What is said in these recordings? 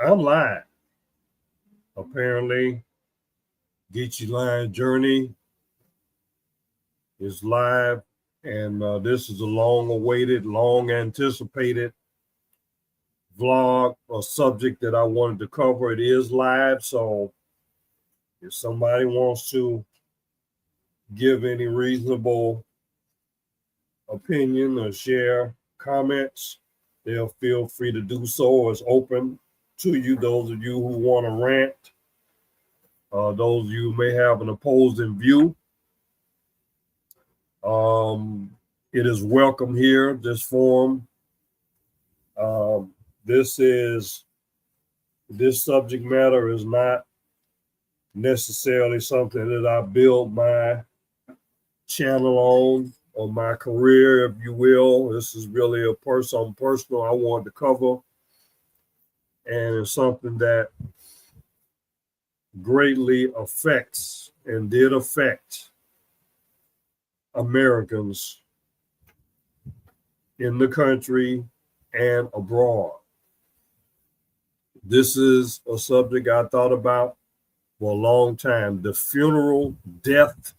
I'm live. Apparently, Get You Line Journey is live, and this is a long-awaited, long-anticipated vlog or subject that I wanted to cover. It is live, so if somebody wants to give any reasonable opinion or share comments, they'll feel free to do so. It's open to you, those of you who want to rant. Those of you who may have an opposing view, it is welcome here, this forum. This subject matter is not necessarily something that I build my channel on or my career, if you will. This is really something personal I want to cover, and it's something that greatly affects and did affect Americans in the country and abroad. This is a subject I thought about for a long time: the funeral, death,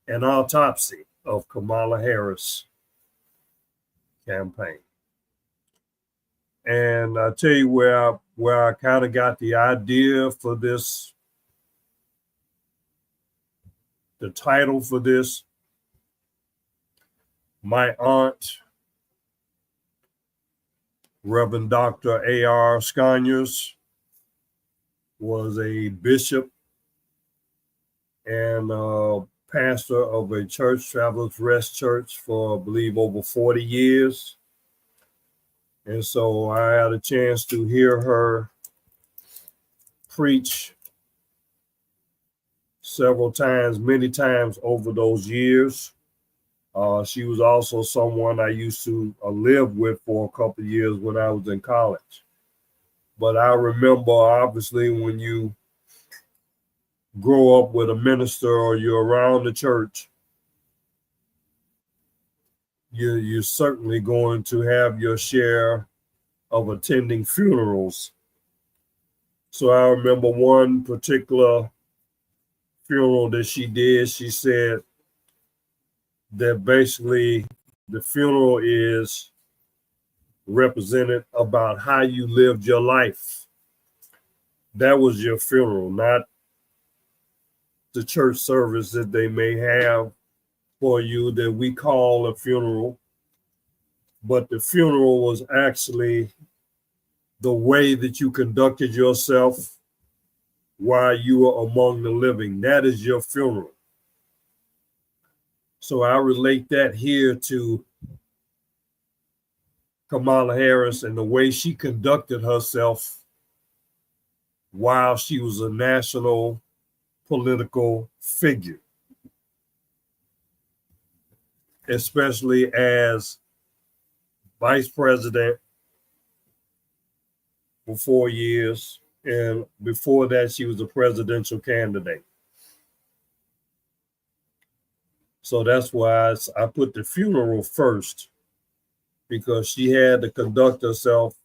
and autopsy of Kamala Harris campaign. And I tell you where I kind of got the idea for this, the title for this. My aunt, Reverend Dr. A.R. Sconyers, was a bishop and pastor of a church, Travelers Rest Church, for I believe over 40 years. And so I had a chance to hear her preach several times, many times over those years. She was also someone I used to live with for a couple of years when I was in college. But I remember, obviously, when you grow up with a minister or you're around the church, you're certainly going to have your share of attending funerals. So I remember one particular funeral that she did. She said that basically the funeral is represented about how you lived your life. That was your funeral, not the church service that they may have for you that we call a funeral. But the funeral was actually the way that you conducted yourself while you were among the living. That is your funeral. So I relate that here to Kamala Harris and the way she conducted herself while she was a national political figure, especially as vice president for 4 years. And before that, she was a presidential candidate. So that's why I put the funeral first, because she had to conduct herself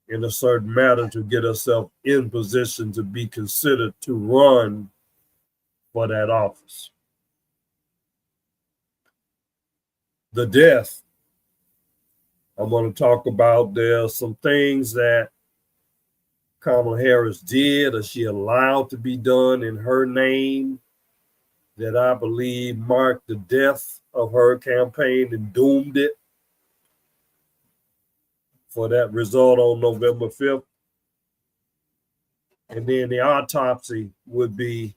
in a certain manner to get herself in position to be considered to run for that office. The death, I'm going to talk about. There are some things that Kamala Harris did or she allowed to be done in her name that I believe marked the death of her campaign and doomed it for that result on November 5th. And then the autopsy would be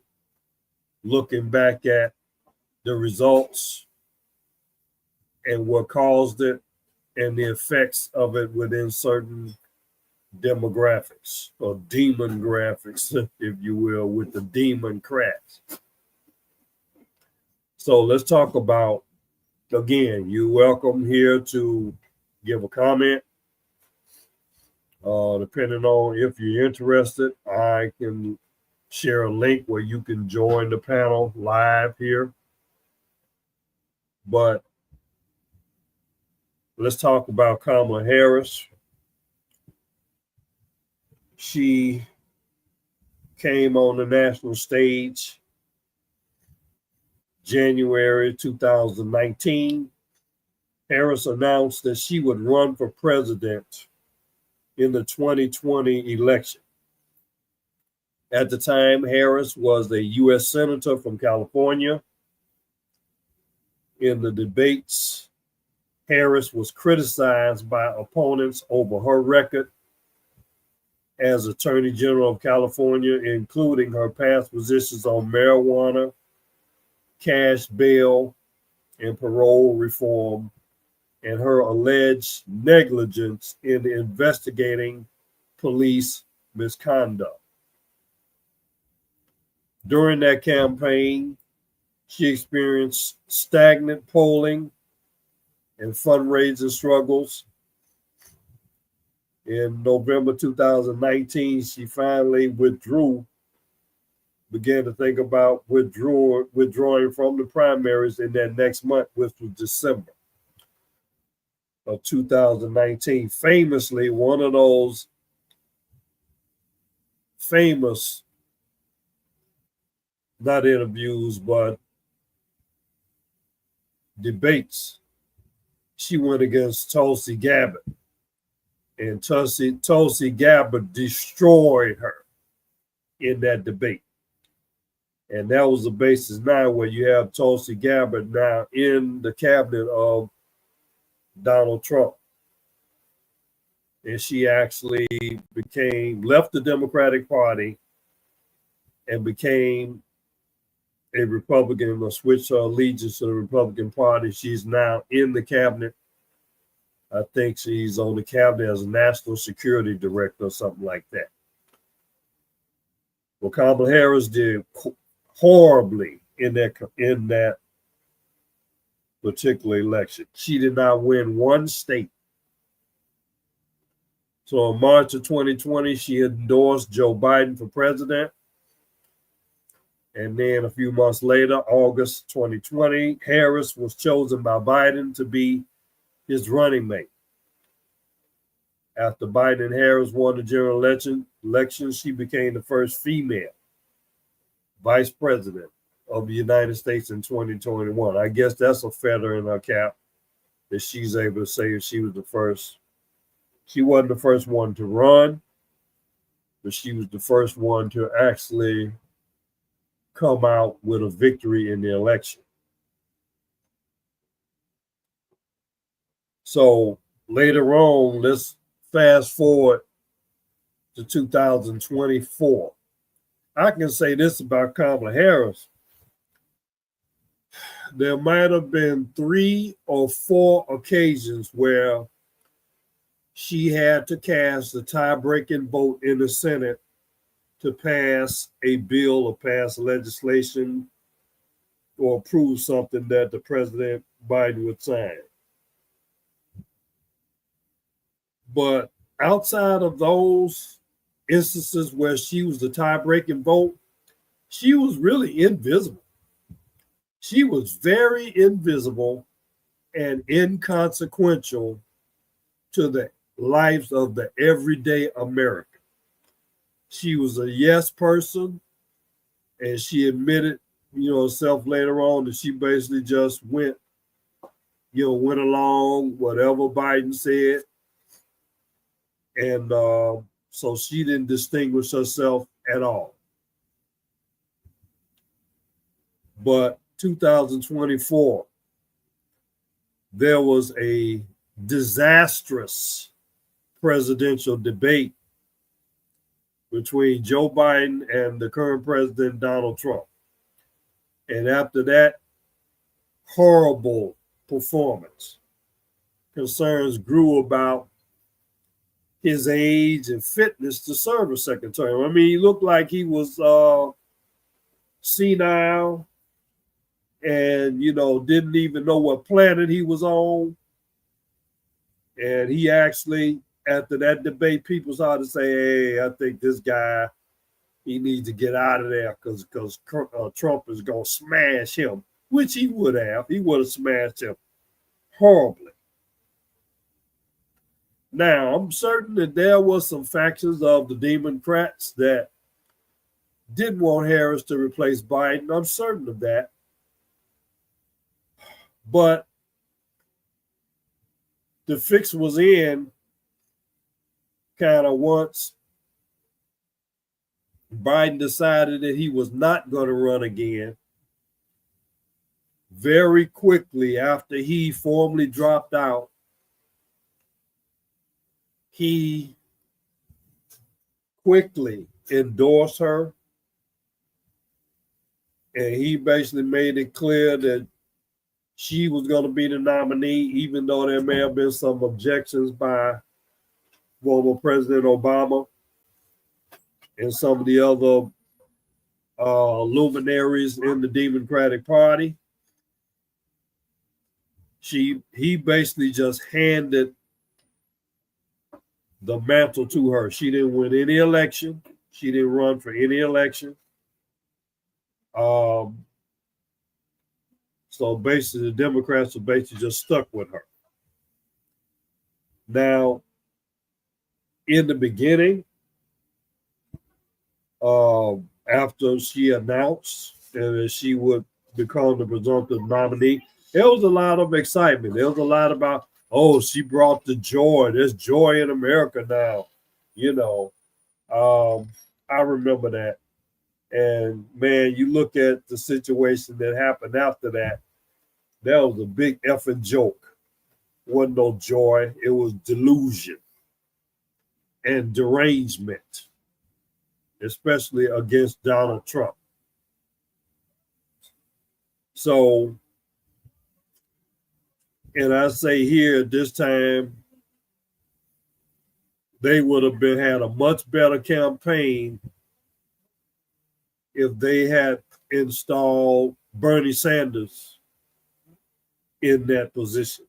looking back at the results and what caused it and the effects of it within certain demographics or demon graphics, if you will, with the Democrats. So let's talk about, again, you're welcome here to give a comment. Depending on if you're interested, I can share a link where you can join the panel live here. But let's talk about Kamala Harris. She came on the national stage January 2019. Harris announced that she would run for president in the 2020 election. At the time, Harris was a U.S. Senator from California. In the debates, Harris was criticized by opponents over her record as Attorney General of California, including her past positions on marijuana, cash bail, and parole reform, and her alleged negligence in investigating police misconduct. During that campaign, she experienced stagnant polling and fundraising struggles. In November 2019, she finally began to think about withdrawing from the primaries in that next month, which was December of 2019. Famously, one of those famous, not interviews, but debates, she went against Tulsi Gabbard. And Tulsi Gabbard destroyed her in that debate. And that was the basis now where you have Tulsi Gabbard now in the cabinet of Donald Trump. And she actually left the Democratic Party and became a Republican, or switched her allegiance to the Republican Party. She's now in the cabinet. I think she's on the cabinet as a national security director or something like that. Well, Kamala Harris did horribly in that particular election. She did not win one state. So in March of 2020, she endorsed Joe Biden for president. And then a few months later, August 2020, Harris was chosen by Biden to be his running mate. After Biden and Harris won the general election, she became the first female vice president of the United States in 2021. I guess that's a feather in her cap that she's able to say she was the first. She wasn't the first one to run, but she was the first one to actually come out with a victory in the election. So later on, let's fast forward to 2024. I can say this about Kamala Harris. There might have been 3 or 4 occasions where she had to cast a tie-breaking vote in the Senate to pass a bill or pass legislation or approve something that the President Biden would sign. But outside of those instances where she was the tie-breaking vote, she was really invisible. She was very invisible and inconsequential to the lives of the everyday American. She was a yes person, and she admitted, herself later on that she basically just went along whatever Biden said. And so she didn't distinguish herself at all. But 2024, there was a disastrous presidential debate between Joe Biden and the current president, Donald Trump. And after that horrible performance, concerns grew about his age and fitness to serve a second term. I mean, he looked like he was senile and, didn't even know what planet he was on. And he actually, after that debate, people started to say, hey, I think this guy, he needs to get out of there because Trump is going to smash him, which he would have. He would have smashed him horribly. Now, I'm certain that there were some factions of the Democrats that didn't want Harris to replace Biden. I'm certain of that. But the fix was in kind of once Biden decided that he was not going to run again. Very quickly after he formally dropped out, he quickly endorsed her. And he basically made it clear that she was going to be the nominee, even though there may have been some objections by former President Obama and some of the other luminaries in the Democratic Party. He basically just handed the mantle to her. She didn't win any election. She didn't run for any election. So basically, the Democrats are basically just stuck with her. Now, in the beginning, after she announced that she would become the presumptive nominee, there was a lot of excitement. There was a lot about, oh, she brought the joy. There's joy in America now. You know, I remember that. And man, you look at the situation that happened after that, that was a big effing joke. Wasn't no joy. It was delusion and derangement, especially against Donald Trump. So, and I say here this time, they would have had a much better campaign if they had installed Bernie Sanders in that position.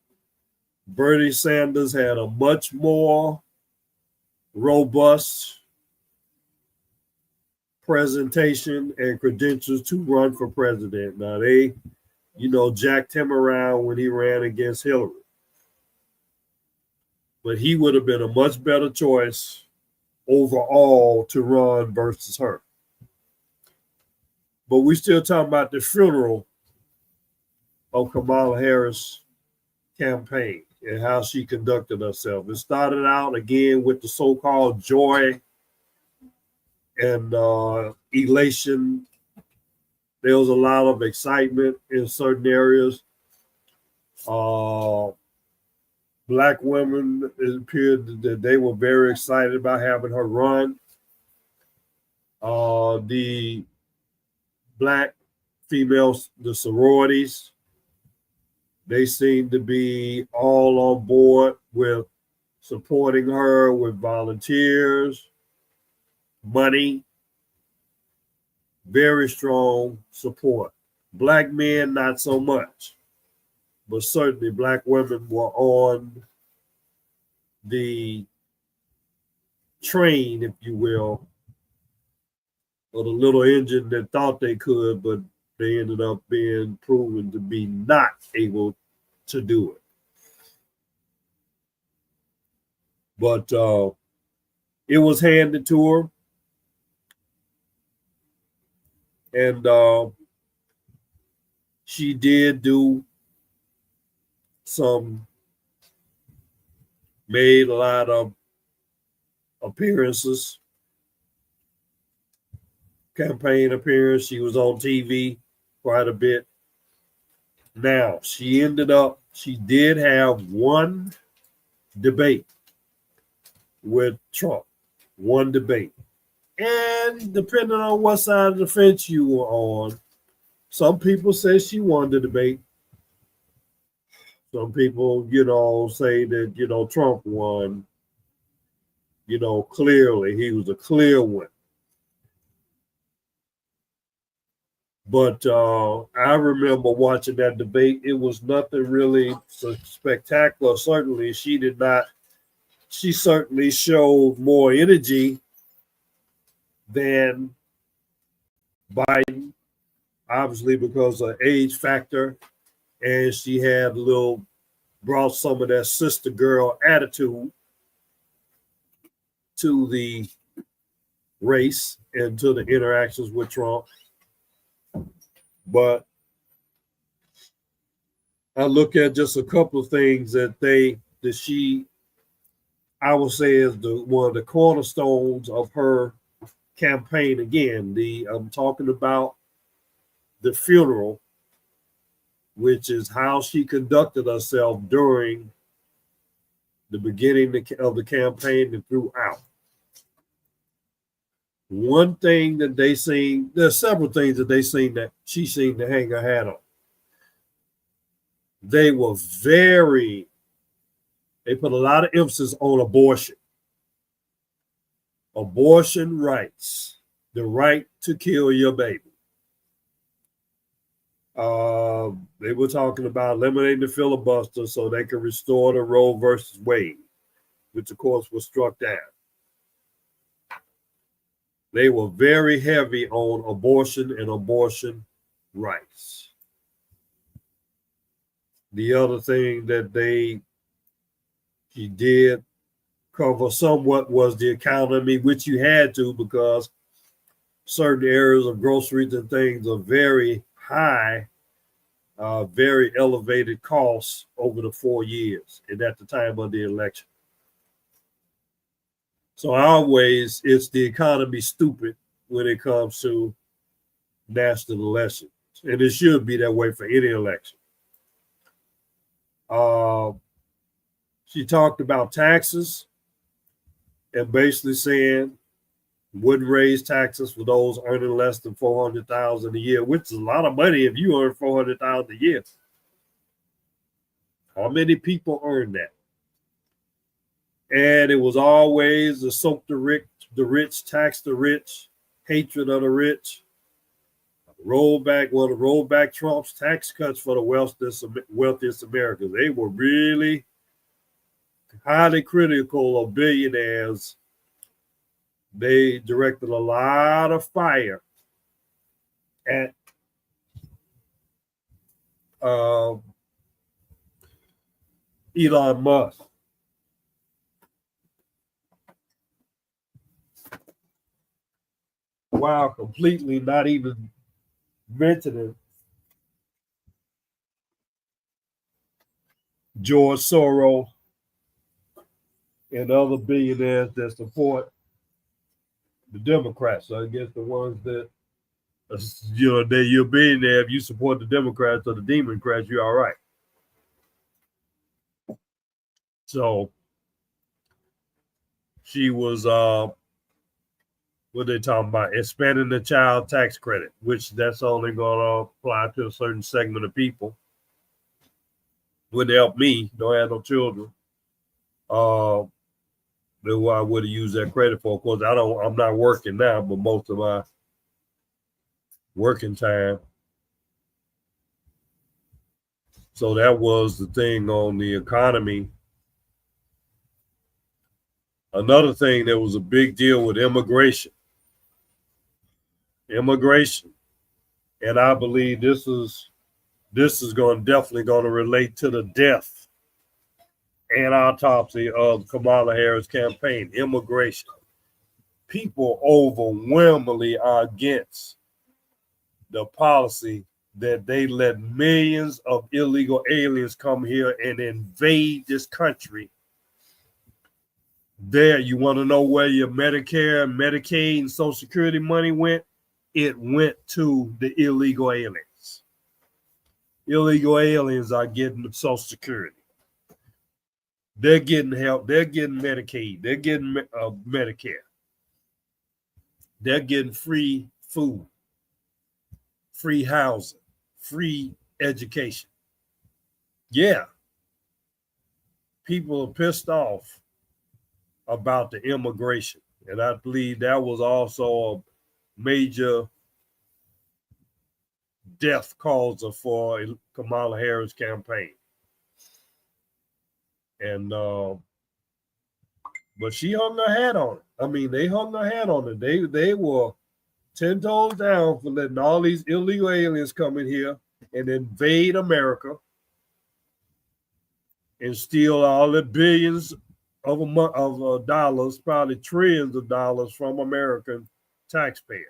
Bernie Sanders had a much more robust presentation and credentials to run for president. Now, they, jacked him around when he ran against Hillary. But he would have been a much better choice overall to run versus her. But we still talking about the funeral of Kamala Harris' campaign and how she conducted herself. It started out again with the so-called joy and elation. There was a lot of excitement in certain areas. Black women, it appeared that they were very excited about having her run. The Black females, the sororities, they seem to be all on board with supporting her with volunteers, money, very strong support. Black men, not so much, but certainly Black women were on the train, if you will, or the little engine that thought they could, but they ended up being proven to be not able to do it. But it was handed to her. And she did made a lot of appearances, campaign appearance. She was on TV quite a bit. Now, she did have one debate with Trump, one debate. And depending on what side of the fence you were on, some people say she won the debate. Some people, say that, Trump won, clearly. He was a clear win. But I remember watching that debate. It was nothing really so spectacular. Certainly, she certainly showed more energy than Biden, obviously because of age factor. And she brought some of that sister girl attitude. to the race and to the interactions with Trump. But I look at just a couple of things that she, I would say, is one of the cornerstones of her campaign. Again, I'm talking about the funeral, which is how she conducted herself during the beginning of the campaign and throughout. One thing that there's several things that she seemed to hang her hat on. They put a lot of emphasis on abortion rights, the right to kill your baby. They were talking about eliminating the filibuster so they could restore the Roe versus Wade, which of course was struck down. They were very heavy on abortion and abortion rights. The other thing that she did cover somewhat was the economy, which you had to, because certain areas of groceries and things are very high, very elevated costs over the 4 years and at the time of the election. So always it's the economy stupid when it comes to national elections. And it should be that way for any election. She talked about taxes and basically saying wouldn't raise taxes for those earning less than $400,000 a year, which is a lot of money if you earn $400,000 a year. How many people earn that? And it was always the soak the rich, tax the rich, hatred of the rich. Roll back Trump's tax cuts for the wealthiest Americans. They were really highly critical of billionaires. They directed a lot of fire at Elon Musk. While completely not even mentioning George Soros and other billionaires that support the Democrats. So I guess the ones that, you're a billionaire if you support the Democrats or the Democrats, you're all right. So she was, what they talking about? Expanding the child tax credit, which that's only going to apply to a certain segment of people. Wouldn't help me. Don't have no children. Who I would have used that credit for. Of course, I'm not working now, but most of my working time. So that was the thing on the economy. Another thing that was a big deal with immigration. And I believe this is definitely going to relate to the death and autopsy of Kamala Harris' campaign. Immigration. People overwhelmingly are against the policy that they let millions of illegal aliens come here and invade this country. There, you want to know where your Medicare, Medicaid, and Social Security money went? It went to the illegal aliens. Illegal aliens are getting Social Security. They're getting help. They're getting Medicaid. They're getting Medicare. They're getting free food, free housing, free education. Yeah. People are pissed off about the immigration. And I believe that was also a major death causer for Kamala Harris' campaign. And but she hung her hat on it. I mean, they hung her hat on it. They were 10 toes down for letting all these illegal aliens come in here and invade America and steal all the billions of dollars, probably trillions of dollars from American taxpayers.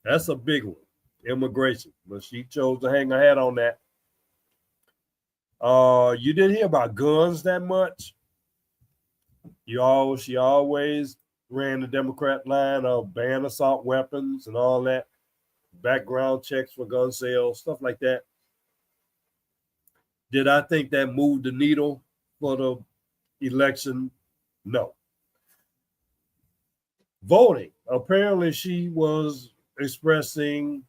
That's a big one, immigration. But she chose to hang her hat on that. You didn't hear about guns that much. She always ran the Democrat line of ban assault weapons and all that, background checks for gun sales, stuff like that. Did I think that moved the needle for the election? No. Voting. Apparently, she was expressing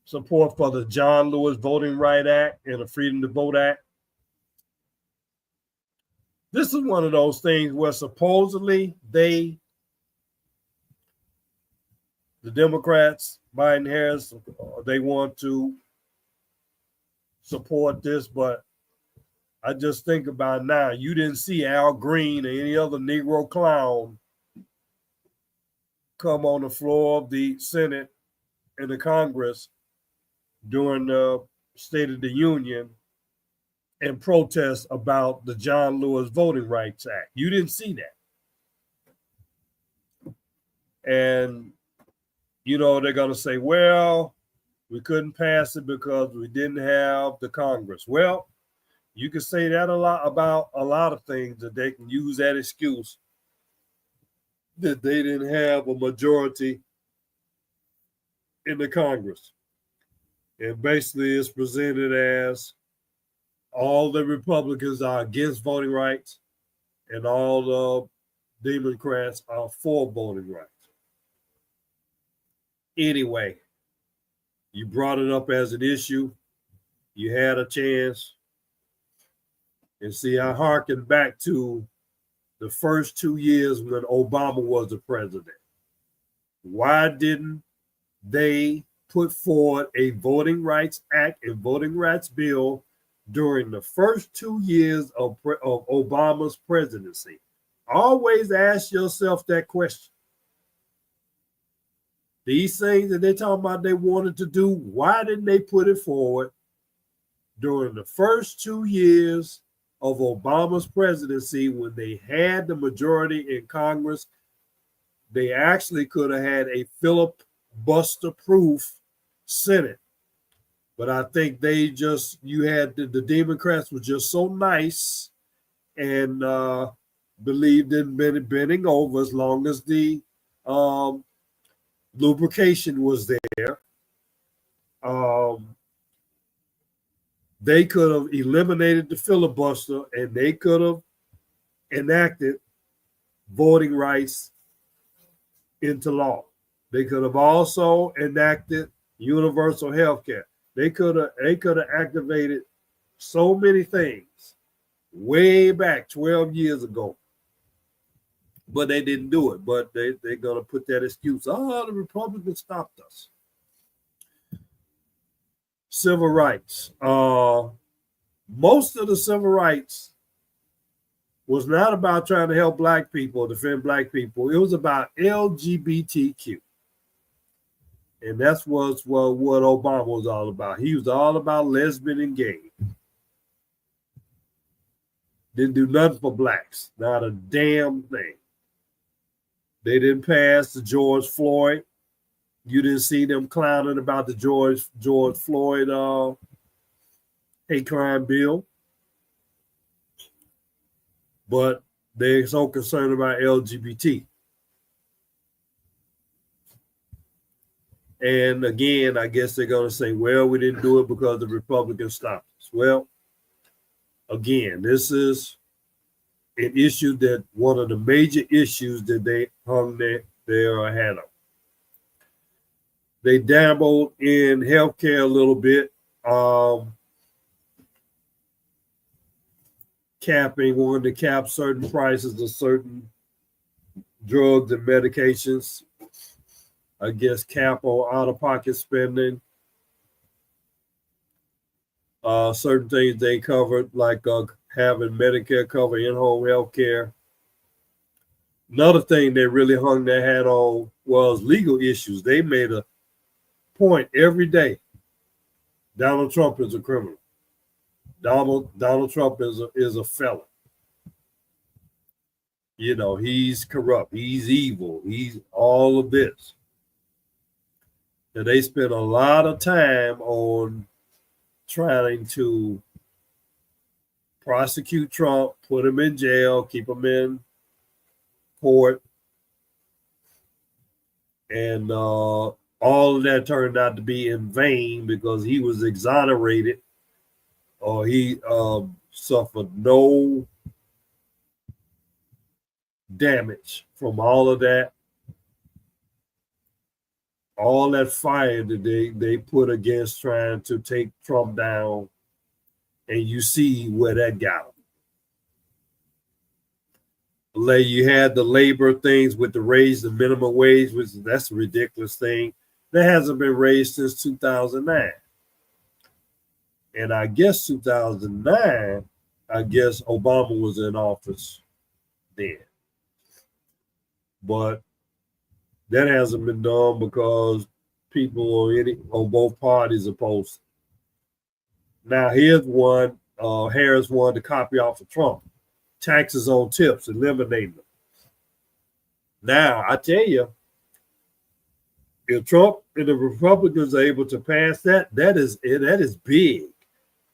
support for the John Lewis Voting Right Act and the Freedom to Vote Act. This is one of those things where supposedly the Democrats, Biden, Harris, they want to support this, but I just think about now, you didn't see Al Green or any other Negro clown come on the floor of the Senate and the Congress during the State of the Union and protest about the John Lewis Voting Rights Act. You didn't see that. And, you know, they're going to say, well, we couldn't pass it because we didn't have the Congress. Well, you can say that a lot about a lot of things, that they can use that excuse that they didn't have a majority in the Congress. And basically it's presented as all the Republicans are against voting rights and all the Democrats are for voting rights. Anyway, you brought it up as an issue. You had a chance. And see, I hearken back to the first 2 years when Obama was the president. Why didn't they put forward a Voting Rights Act and Voting Rights Bill during the first 2 years of Obama's presidency? Always ask yourself that question. These things that they're talking about they wanted to do, why didn't they put it forward during the first 2 years of Obama's presidency when they had the majority in Congress? They actually could have had a filibuster-proof Senate. But I think you had the Democrats were just so nice and believed in bending over as long as the lubrication was there. They could have eliminated the filibuster and they could have enacted voting rights into law. They could have also enacted universal health care. They could have activated so many things way back 12 years ago. But they didn't do it. But they're going to put that excuse. Oh, the Republicans stopped us. Civil rights. Most of the civil rights was not about trying to help Black people, defend Black people. It was about LGBTQ. And that's what Obama was all about. He was all about lesbian and gay. Didn't do nothing for Blacks. Not a damn thing. They didn't pass the George Floyd. You didn't see them clowning about the George Floyd hate crime bill. But they're so concerned about LGBT. And again, I guess they're going to say, well, we didn't do it because the Republicans stopped us. Well, again, this is an issue that one of the major issues that they hung their hat on. They dabbled in healthcare a little bit, wanted to cap certain prices of certain drugs and medications. I guess cap on out-of-pocket spending. Certain things they covered, like having Medicare cover in-home health care. Another thing they really hung their hat on was legal issues. They made a point every day. Donald Trump is a criminal. Donald Trump is a felon. You know, he's corrupt, he's evil, he's all of this. And they spent a lot of time on trying to prosecute Trump, put him in jail, keep him in court. And all of that turned out to be in vain because he was exonerated, or he suffered no damage from all of that. All that fire that they put against trying to take Trump down, and you see where that got him. You had the labor things with the raise the minimum wage, which that's a ridiculous thing. That hasn't been raised since 2009. And I guess 2009, I guess Obama was in office then. But that hasn't been done because people on both parties opposed. Now here's one, Harris wanted to copy off of Trump. Taxes on tips, eliminating them. Now, I tell you, if Trump and the Republicans are able to pass that, that is big.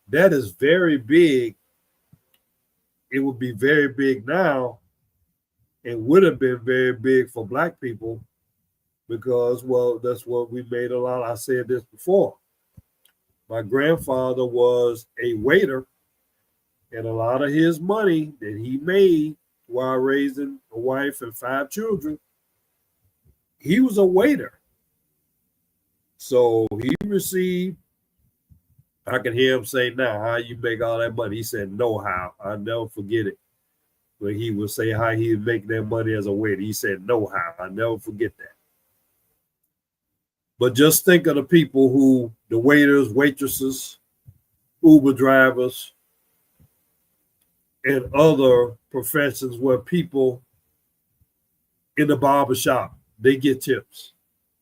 That is very big. It would be very big now, and would have been very big for Black people because, well, that's what we made a lot. I said this before. My grandfather was a waiter. And a lot of his money that he made while raising a wife and 5 children, he was a waiter. So he received, I can hear him say now, how you make all that money? He said, know how. I'll never forget it. When he would say how he would make that money as a waiter. He said, know how. I'll never forget that. But just think of the people who, the waiters, waitresses, Uber drivers, and other professions where people in the barbershop, they get tips.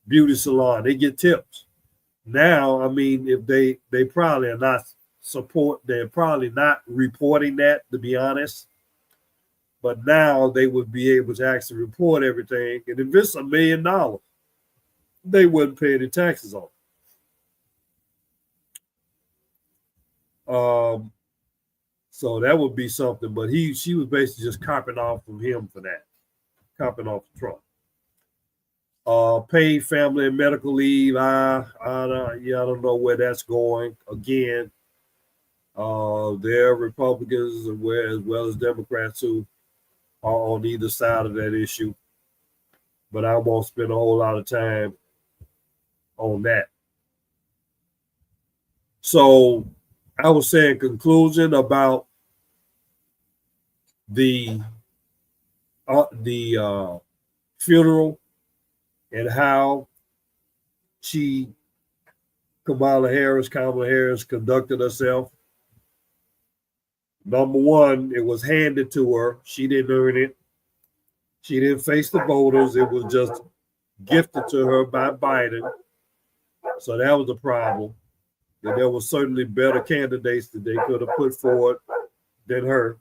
Beauty salon, they get tips. Now, I mean, if they probably are not they're probably not reporting that, to be honest. But now they would be able to actually report everything. And if it's $1 million, they wouldn't pay any taxes on it. So that would be something, but she was basically just copying off from him for that, copying off of Trump. Paid family and medical leave. I don't know where that's going. Again, there are Republicans as well as Democrats who are on either side of that issue, but I won't spend a whole lot of time on that. So I was saying conclusion about the funeral and how Kamala Harris conducted herself. Number one, it was handed to her. She didn't earn it. She didn't face the voters. It was just gifted to her by Biden. So that was a problem. And there were certainly better candidates that they could have put forward than her.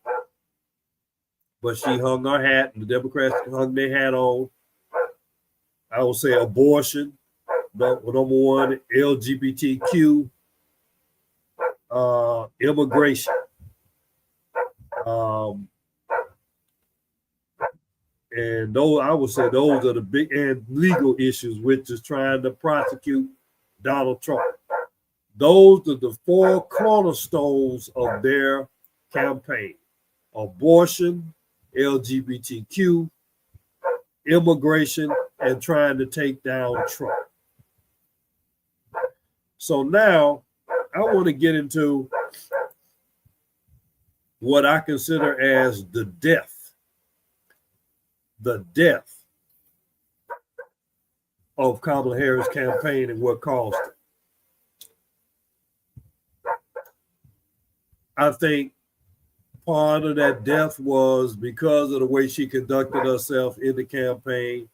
But she hung her hat, and the Democrats hung their hat on, I would say, abortion, number one, LGBTQ, immigration. And those, I would say, those are the big and legal issues, which is trying to prosecute Donald Trump. Those are the 4 cornerstones of their campaign: abortion, LGBTQ, immigration, and trying to take down Trump. So now I want to get into what I consider as the death of Kamala Harris' campaign and what caused it. I think part of that death was because of the way she conducted herself in the campaign.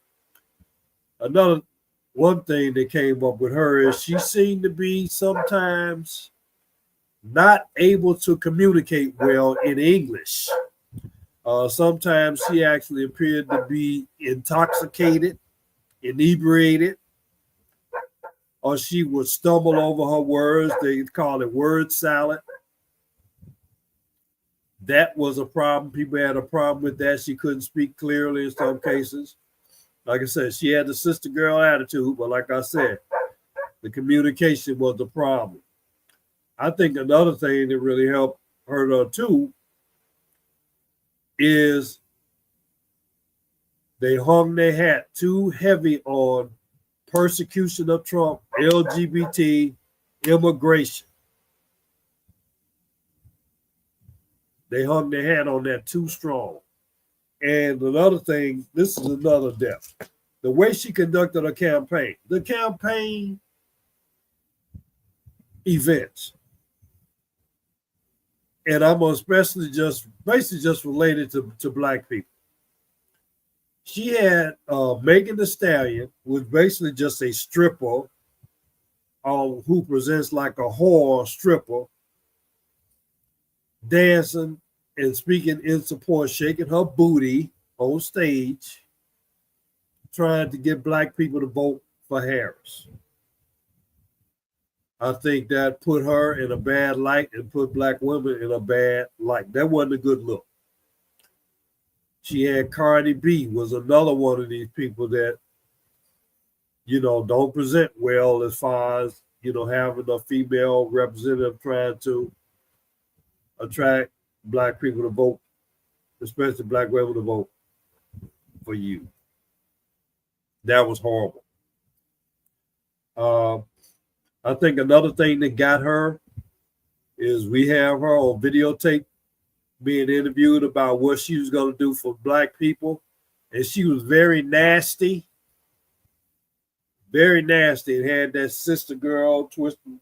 One thing that came up with her is she seemed to be sometimes not able to communicate well in English. Sometimes she actually appeared to be intoxicated, inebriated, or she would stumble over her words. They call it word salad. That was a problem. People had a problem with that. She couldn't speak clearly in some cases. Like I said, she had the sister girl attitude, but like I said, the communication was the problem. I think another thing that really helped her too is they hung their hat too heavy on persecution of Trump, LGBT, immigration. They hung their hat on that too strong. And another thing, this is another depth. The way she conducted her campaign, the campaign events, and I'm especially basically just related to Black people. She had Megan Thee Stallion, was basically just a stripper who presents like a whore stripper, dancing and speaking in support, shaking her booty on stage, trying to get Black people to vote for Harris. I think that put her in a bad light and put Black women in a bad light. That wasn't a good look. She had Cardi B, was another one of these people that, don't present well as far as, having a female representative trying to attract Black people to vote, especially Black women to vote for you. That was horrible. I think another thing that got her is we have her on videotape being interviewed about what she was going to do for Black people. And she was very nasty, and had that sister girl twisting,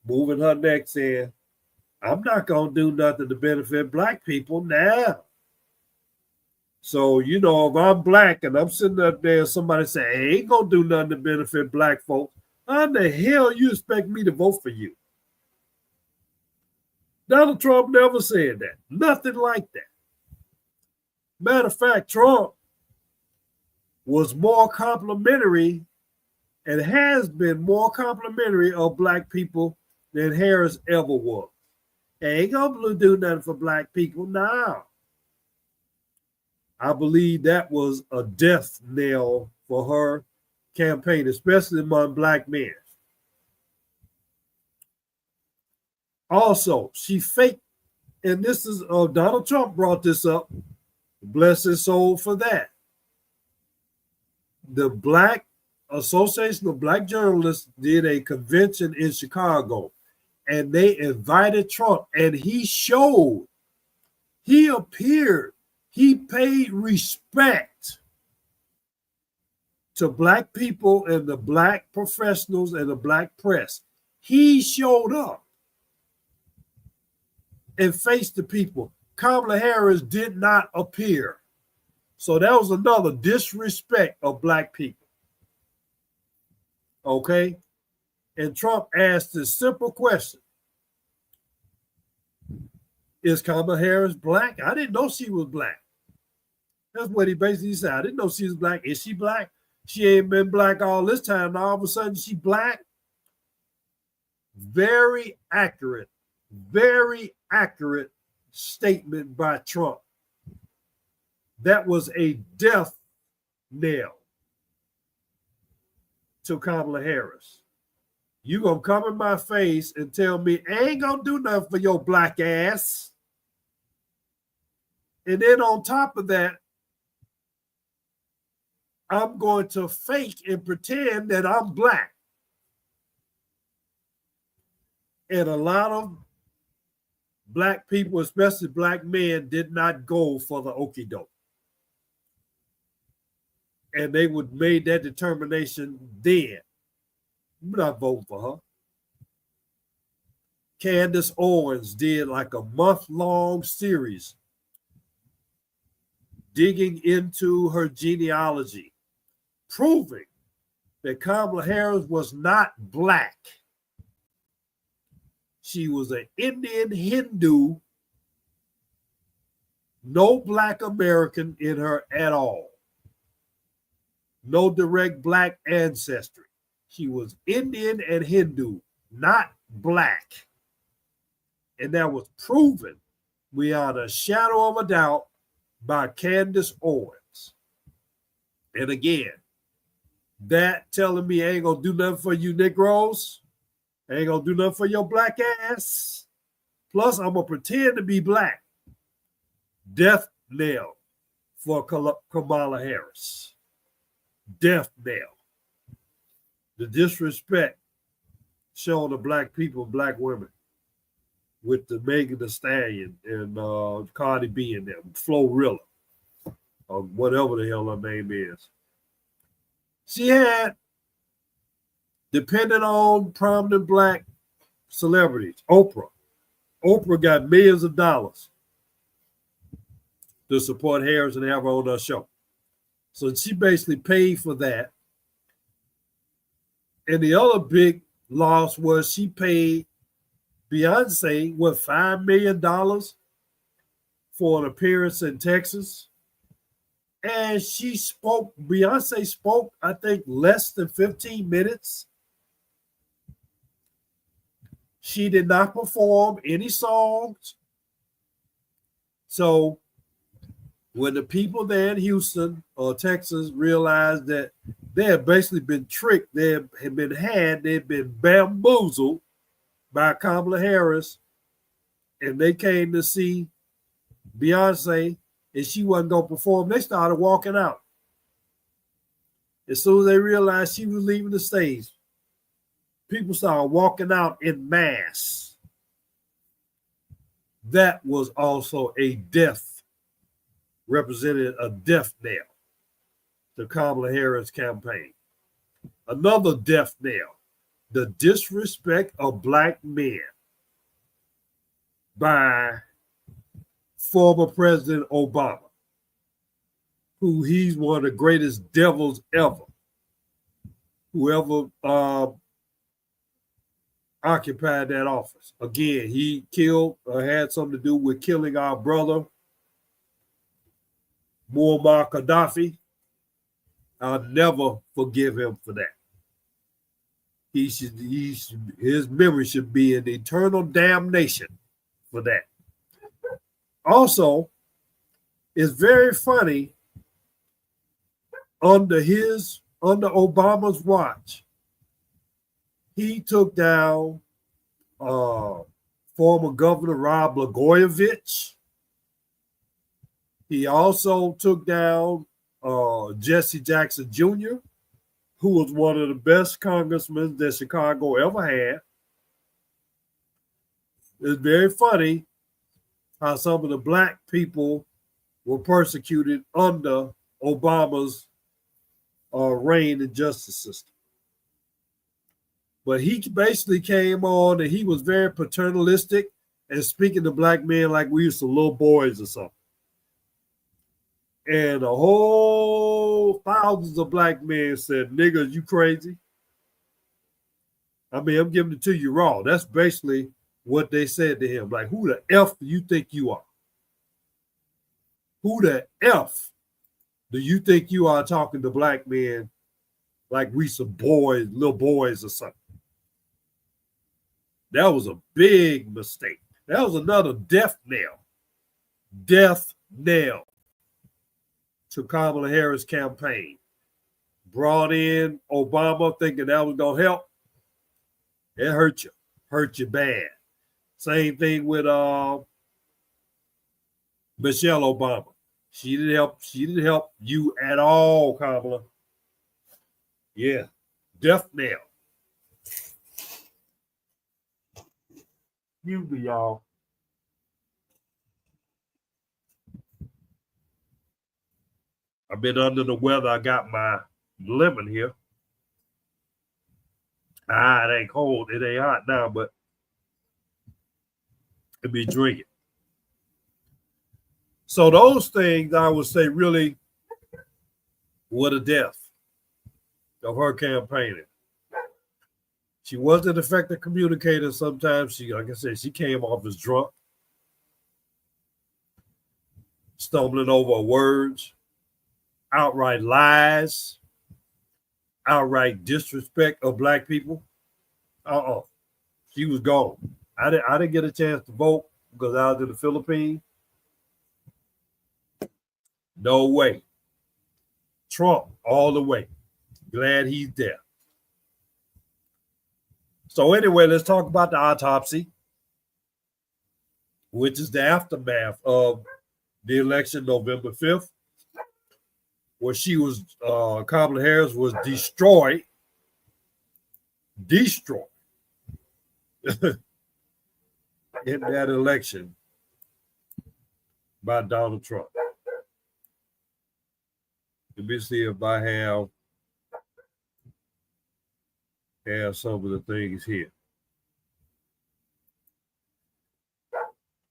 moving her neck saying, I'm not going to do nothing to benefit Black people now. So, if I'm Black and I'm sitting up there and somebody say, I ain't going to do nothing to benefit Black folks, how the hell you expect me to vote for you? Donald Trump never said that. Nothing like that. Matter of fact, Trump was more complimentary and has been more complimentary of Black people than Harris ever was. Ain't gonna do nothing for Black people now. I believe that was a death knell for her campaign, especially among Black men. Also, she faked, and this is Donald Trump brought this up. Bless his soul for that. The Black Association of Black Journalists did a convention in Chicago, and they invited Trump, and he showed, he appeared, he paid respect to Black people and the Black professionals and the Black press. He showed up and faced the people. Kamala Harris did not appear. So that was another disrespect of Black people. Okay? And Trump asked this simple question. Is Kamala Harris Black? I didn't know she was Black. That's what he basically said. I didn't know she was Black. Is she Black? She ain't been Black all this time. Now all of a sudden she Black. Very accurate statement by Trump. That was a death knell to Kamala Harris. You gonna come in my face and tell me I ain't gonna do nothing for your Black ass. And then on top of that, I'm going to fake and pretend that I'm Black. And a lot of Black people, especially Black men, did not go for the okie doke. And they would made that determination then. I'm not voting for her. Candace Owens did like a month-long series digging into her genealogy, proving that Kamala Harris was not Black. She was an Indian Hindu, no Black American in her at all. No direct Black ancestry. She was Indian and Hindu, not Black. And that was proven beyond a shadow of a doubt by Candace Owens. And again, that telling me ain't gonna do nothing for you Negroes, ain't gonna do nothing for your Black ass. Plus, I'm gonna pretend to be Black. Death knell for Kamala Harris. Death knell. The disrespect shown to Black people, Black women, with the Megan Thee Stallion and Cardi B and them, Florilla, or whatever the hell her name is. She had, depending on prominent Black celebrities, Oprah. Oprah got millions of dollars to support Harris and have her on her show. So she basically paid for that. And the other big loss was she paid Beyonce, what, $5 million for an appearance in Texas. And Beyonce spoke, I think, less than 15 minutes. She did not perform any songs. So when the people there in Houston or Texas realized that they had basically been tricked, they had been bamboozled by Kamala Harris, and they came to see Beyonce and she wasn't going to perform, they started walking out. As soon as they realized she was leaving the stage, people started walking out in mass. That was also a death, represented a death knell to Kamala Harris campaign. Another death knell, the disrespect of Black men by former President Obama, who he's one of the greatest devils ever, whoever occupied that office. Again, he killed or had something to do with killing our brother, Muammar Gaddafi. I'll never forgive him for that. His memory should be in eternal damnation for that. Also, it's very funny, under Obama's watch, he took down former Governor Rod Blagojevich. He also took down Jesse Jackson Jr., who was one of the best congressmen that Chicago ever had. It's very funny how some of the Black people were persecuted under Obama's reign and justice system. But he basically came on and he was very paternalistic and speaking to Black men like we used to little boys or something. And a whole thousands of Black men said, "Nigga, you crazy?" I mean, I'm giving it to you raw. That's basically what they said to him. Like, who the F do you think you are? Who the F do you think you are talking to Black men like we some boys, little boys or something? That was a big mistake. That was another death knell. Death knell to Kamala Harris campaign. Brought in Obama thinking that was going to help. It hurt you bad. Same thing with Michelle Obama. She didn't help you at all, Kamala. Yeah, death knell. Excuse me, y'all. I've been under the weather. I got my lemon here. It ain't cold. It ain't hot now, but it be drinking. So those things, I would say, really were the death of her campaigning. She was an effective communicator. Sometimes she, like I said, she came off as drunk, stumbling over words, outright lies, outright disrespect of black people. She was gone. I didn't get a chance to vote because I was in the Philippines. No way. Trump all the way. Glad he's there. So anyway, let's talk about the autopsy, which is the aftermath of the election November 5th, where she was, Kamala Harris was destroyed in that election by Donald Trump. Let me see if I have some of the things here.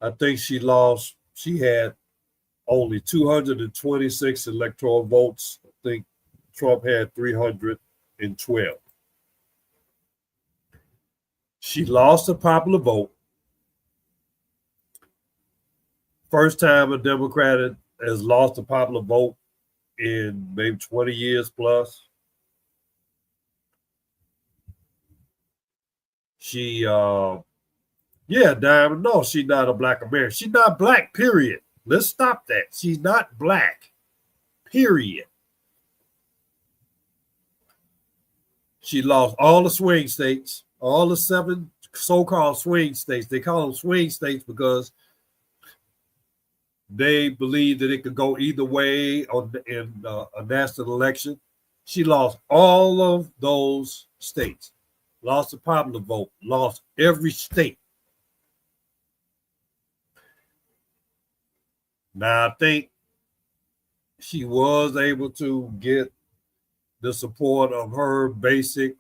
I think she lost. She had only 226 electoral votes. I think Trump had 312. She lost the popular vote. First time a Democrat has lost a popular vote in maybe 20 years plus. She, Diamond, no, she's not a black American. She's not black, period. Let's stop that. She's not black, period. She lost all the swing states, all the 7 so-called swing states. They call them swing states because they believe that it could go either way in a national election. She lost all of those states, lost the popular vote, lost every state. Now, I think she was able to get the support of her basic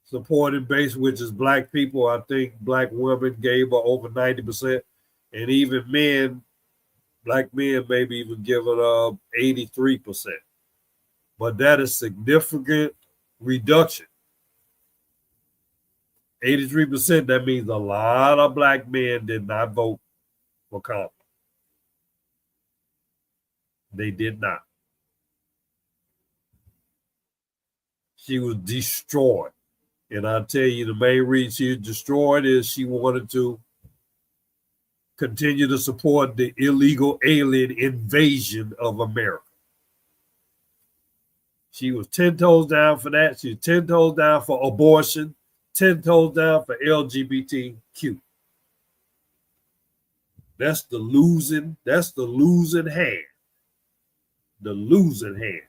supporting base, which is black people. I think black women gave her over 90%, and even men, black men maybe even give it 83%. But that is significant reduction. 83%, that means a lot of black men did not vote for Kamala. They did not. She was destroyed. And I'll tell you, the main reason she was destroyed is she wanted to continue to support the illegal alien invasion of America. She was 10 toes down for that. She was 10 toes down for abortion, 10 toes down for LGBTQ. That's the losing hand. The losing hand.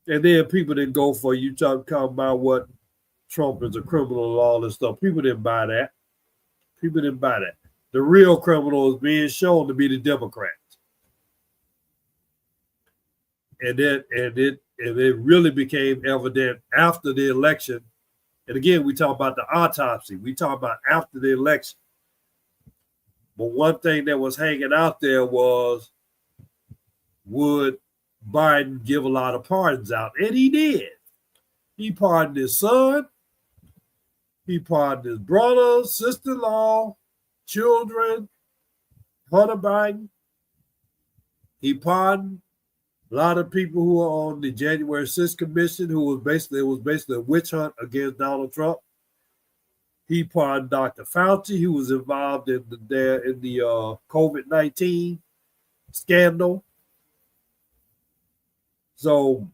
And then people didn't go for you talking about what Trump is a criminal and all this stuff. People didn't buy that. The real criminal is being shown to be the Democrats. And it really became evident after the election. And again, we talk about the autopsy. We talk about after the election. But one thing that was hanging out there was, would Biden give a lot of pardons out? And he did. He pardoned his son. He pardoned his brother, sister-in-law, children, Hunter Biden. He pardoned a lot of people who are on the January 6th commission, who was basically a witch hunt against Donald Trump. He pardoned Dr. Fauci, who was involved in the COVID-19 scandal. So,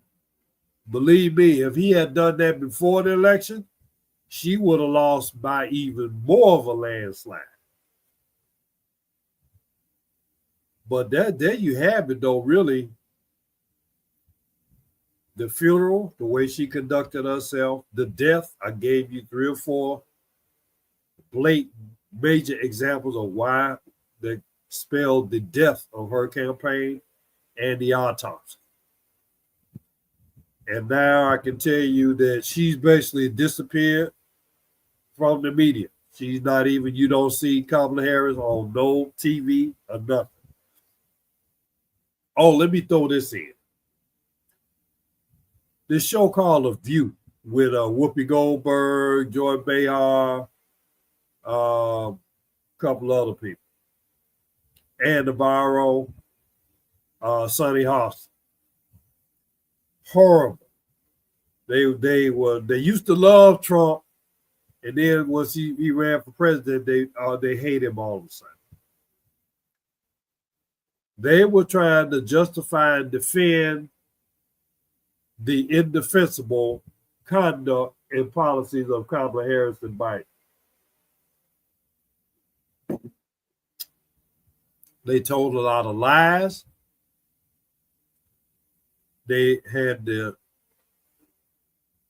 believe me, if he had done that before the election, she would have lost by even more of a landslide. But there you have it, though, really. The funeral, the way she conducted herself, the death, I gave you 3 or 4 blatant major examples of why they spelled the death of her campaign and the autopsy. And now I can tell you that she's basically disappeared from the media. She's not even, you don't see Kamala Harris on no TV or nothing. Oh, let me throw this in. This show called The View. with Whoopi Goldberg, Joy Behar, a couple other people, and Navarro, Sonny Hostin. Horrible. They used to love Trump, and then once he ran for president, they hate him all of a sudden. They were trying to justify and defend the indefensible conduct and policies of Kamala Harris and Biden. They told a lot of lies. They had to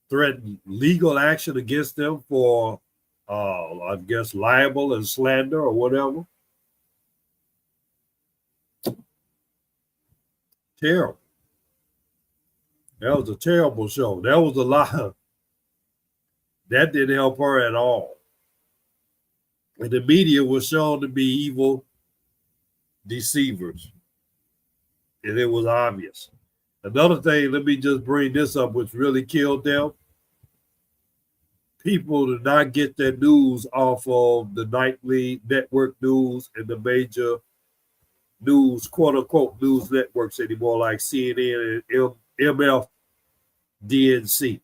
threaten legal action against them for, I guess, libel and slander or whatever. Terrible. That was a terrible show. That was a lot. That didn't help her at all. And the media was shown to be evil deceivers. And it was obvious. Another thing, let me just bring this up, which really killed them. People did not get their news off of the nightly network news and the major news, quote unquote, news networks anymore, like CNN and MFDNC.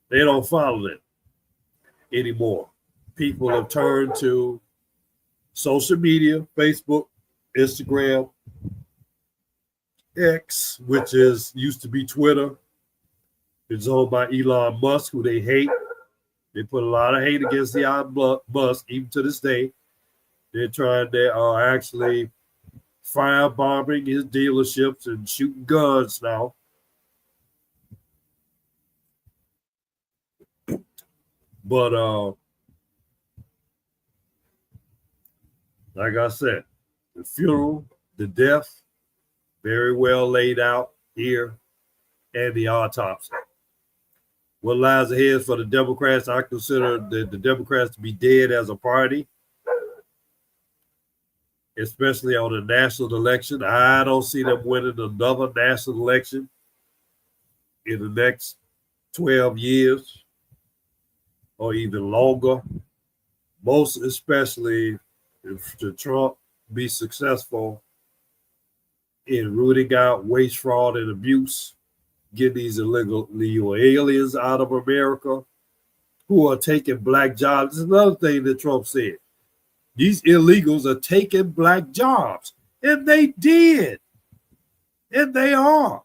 They don't follow it anymore. People have turned to social media, Facebook, Instagram, X, which used to be Twitter. It's owned by Elon Musk, who they hate. They put a lot of hate against Elon Musk, even to this day. They're trying to actually firebombing his dealerships and shooting guns now. But like I said, the funeral, the death, very well laid out here, and the autopsy. What lies ahead for the Democrats? I consider the Democrats to be dead as a party, especially on the national election. I don't see them winning another national election in the next 12 years or even longer. Most especially if Trump be successful in rooting out waste, fraud, and abuse, get these illegal aliens out of America who are taking black jobs. This is another thing that Trump said. These illegals are taking black jobs. And they did. And they are.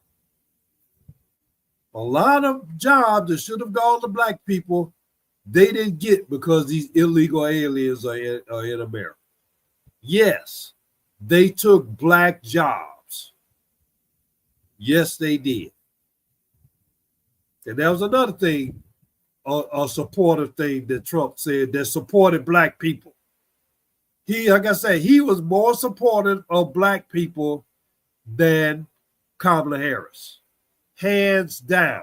A lot of jobs that should have gone to black people, they didn't get because these illegal aliens are in America. Yes, they took black jobs. Yes, they did. And that was another thing, a supportive thing that Trump said that supported black people. He, like I say, he was more supportive of black people than Kamala Harris, hands down.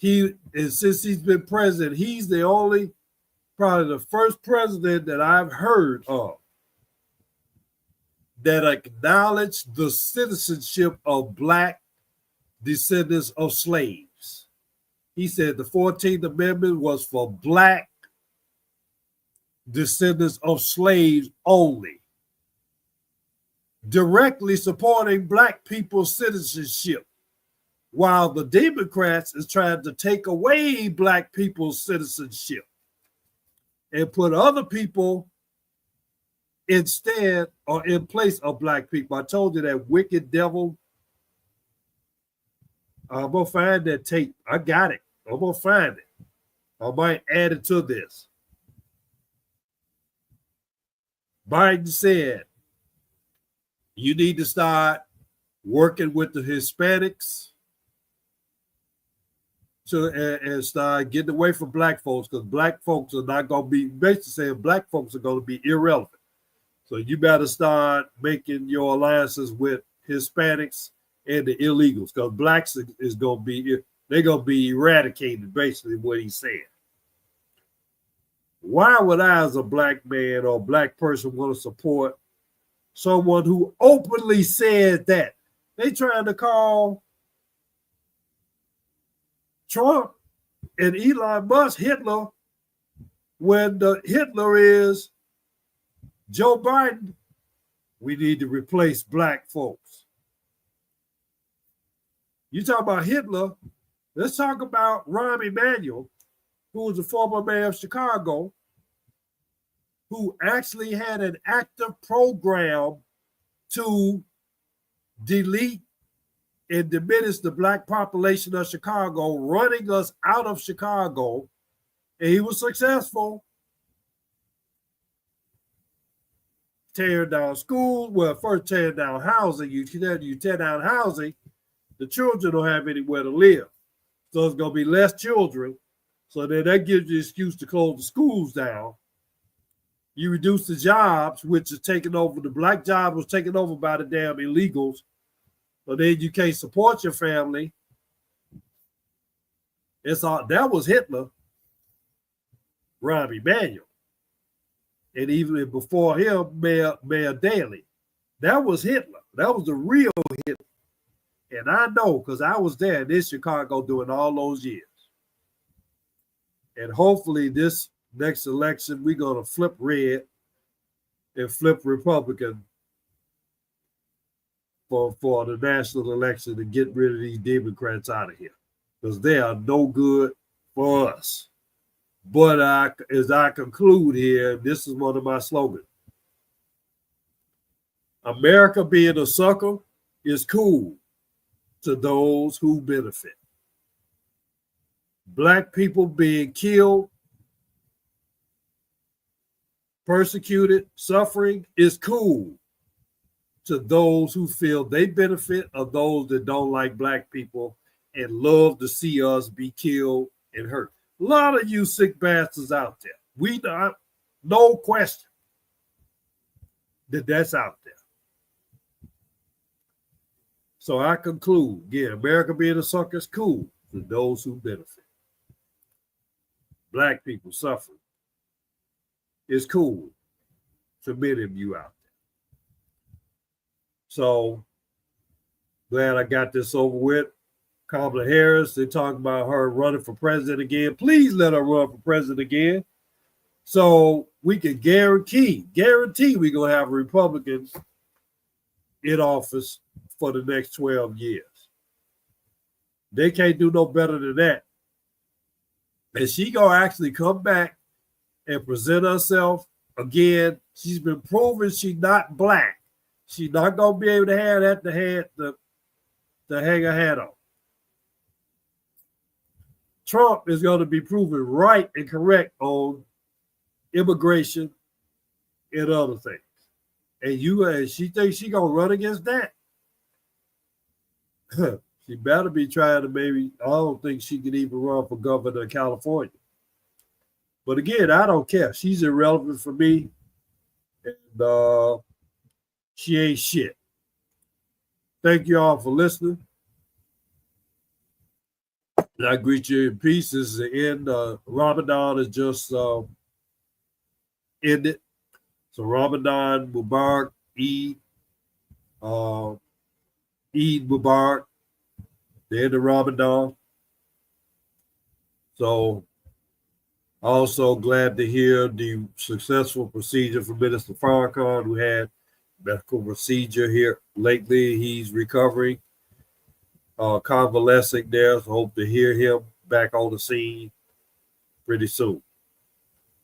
And since he's been president, he's the only, probably the first president that I've heard of that acknowledged the citizenship of black descendants of slaves. He said the 14th Amendment was for black descendants of slaves only, directly supporting black people's citizenship, while the Democrats is trying to take away black people's citizenship and put other people instead or in place of black people. I told you that wicked devil. I'm going to find that tape. I got it. I'm going to find it. I might add it to this. Biden said, you need to start working with the Hispanics and start getting away from black folks, because black folks are not going to be, basically saying black folks are going to be irrelevant. So you better start making your alliances with Hispanics and the illegals, because blacks is going to be, they're going to be eradicated, basically what he's saying. Why would I, as a black man or black person, want to support someone who openly said that? They trying to call Trump and Elon Musk, Hitler, when the Hitler is Joe Biden, we need to replace black folks. You talk about Hitler, let's talk about Rahm Emanuel, who was a former mayor of Chicago, who actually had an active program to delete and diminish the black population of Chicago, running us out of Chicago, and he was successful. Tearing down schools, well, first tearing down housing. You tear down housing, the children don't have anywhere to live. So it's going to be less children. So then that gives you an excuse to close the schools down. You reduce the jobs, which is taking over. The black job was taken over by the damn illegals. So then you can't support your family. It's all that was Hitler, Rahm Emanuel. And even before him, Mayor Daley. That was Hitler. That was the real Hitler. And I know because I was there in Chicago doing all those years. And hopefully this next election, we're going to flip red and flip Republican for the national election to get rid of these Democrats out of here. Because they are no good for us. But as I conclude here, this is one of my slogans. America being a sucker is cool to those who benefit. Black people being killed, persecuted, suffering is cool to those who feel they benefit or those that don't like black people and love to see us be killed and hurt. A lot of you sick bastards out there. We not, no question that that's out there. So I conclude, again, America being a sucker is cool to those who benefit. Black people suffering is cool to many of you out there. So glad I got this over with. Kamala Harris, they're talking about her running for president again. Please let her run for president again. So we can guarantee we're going to have Republicans in office for the next 12 years. They can't do no better than that. And she going to actually come back and present herself again. She's been proven she's not black. She's not going to be able to have that to hang her hat on. Trump is going to be proven right and correct on immigration and other things. And she thinks she's going to run against that. She better be trying to maybe, I don't think she can even run for governor of California. But again, I don't care. She's irrelevant for me. And she ain't shit. Thank you all for listening. And I greet you in peace. This is the end. Ramadan is just ended. So Ramadan Mubarak, Eid Mubarak, the end of Ramadan. So also glad to hear the successful procedure for Minister Farrakhan, who had medical procedure here lately. He's recovering. Convalescing there, so hope to hear him back on the scene pretty soon.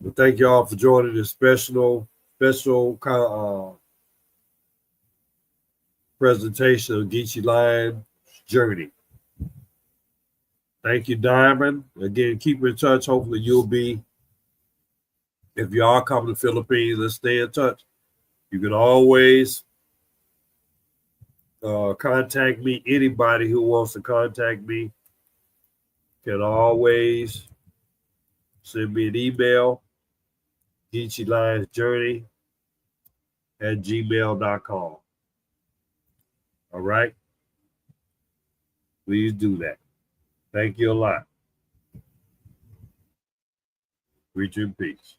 But thank you all for joining this special presentation of Geechee Lion's journey. Thank you, Diamond. Again, keep in touch. Hopefully you'll be, if you are coming to the Philippines, let's stay in touch. You can always contact me. Anybody who wants to contact me can always send me an email, geecheelionsjourney@gmail.com. All right? Please do that. Thank you a lot. Reach in peace.